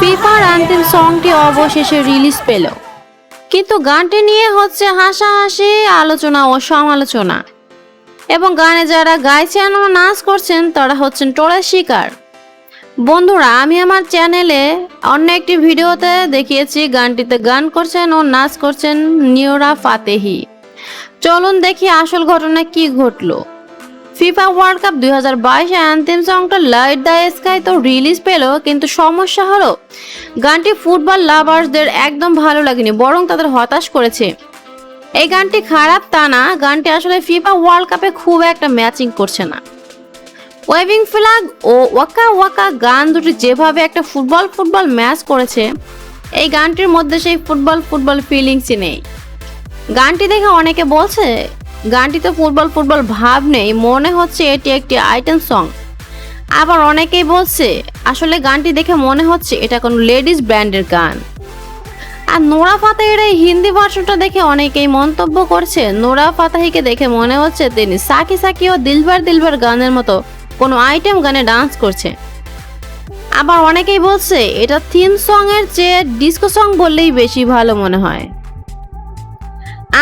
ফিফার অ্যান্থেম সংটি অবশেষে রিলিজ পেল, কিন্তু গানটি নিয়ে হচ্ছে হাসাহাসি, আলোচনা ও সমালোচনা। এবং গানে যারা গাইছেন ও নাচ করছেন তারা হচ্ছেন ট্রোলের শিকার। বন্ধুরা, আমি আমার চ্যানেলে অন্য একটি ভিডিওতে দেখিয়েছি গানটিতে গান করছেন ও নাচ করছেন নোরা ফাতেহি। চলুন দেখি আসল ঘটনা কি ঘটলো। ফিফা ওয়ার্ল্ড কাপ 2022 অ্যান্থেম সংটা লাইট দ্য স্কাই তো রিলিজ পেল, কিন্তু সমস্যা হলো গানটি ফুটবল লাভার্সদের একদম ভালো লাগেনি, বরং তাদের হতাশ করেছে। এই গানটি খারাপ তা না, গানটি আসলে ফিফা ওয়ার্ল্ড কাপে খুব একটা ম্যাচিং করছে না। ওয়েভিং ফ্ল্যাগ ও ওয়াকা ওয়াকা গান দুটি যেভাবে একটা ফুটবল ম্যাচ করেছে, এই গানটির মধ্যে সেই ফুটবল ফিলিংসই নেই। গানটি দেখে অনেকে বলছে গানটিতে ফুটবল ভাব নেই, মনে হচ্ছে এটি একটি আইটেম সং। আবার অনেকেই বলছে আসলে গানটি দেখে মনে হচ্ছে এটা কোনো লেডিস ব্যান্ডের গান। আর নোরা ফাতেহির এই হিন্দি ভার্সনটা দেখে অনেকেই মন্তব্য করছে নোরা ফাতেহিকে দেখে মনে হচ্ছে তিনি সাকি সাকি ও দিলবার গানের মতো কোনো আইটেম গানে ডান্স করছে। আবার অনেকেই বলছে এটা থিম সং এর চেয়ে ডিস্কো সং বললেই বেশি ভালো মনে হয়।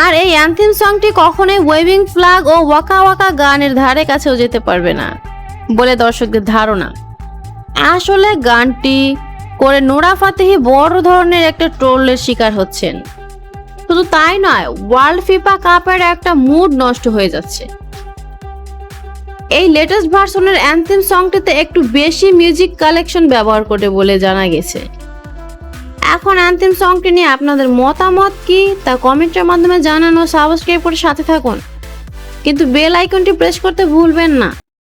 আর এই অ্যান্থেম সংটি কখনোই ওয়েভিং ফ্ল্যাগ ও ওয়াকা ওয়াকা গানের ধারে কাছেও যেতে পারবে না বলে দর্শকদের ধারণা। আসলে গানটি করে নোরা ফাতেহি বড় ধরনের একটা ট্রোলের শিকার হচ্ছেন। শুধু তাই নয়, ওয়ার্ল্ড ফিফা কাপের একটা মুড নষ্ট হয়ে যাচ্ছে। এই লেটেস্ট ভার্সনের অ্যান্থেম সংটিতে একটু বেশি মিউজিক কালেকশন ব্যবহার করে বলে জানা গেছে। এখন অ্যান্থেম সংটি নিয়ে আপনাদের মতামত কি তা কমেন্টের মাধ্যমে জানান ও সাবস্ক্রাইব করে সাথে থাকুন, কিন্তু বেল আইকনটি প্রেস করতে ভুলবেন না।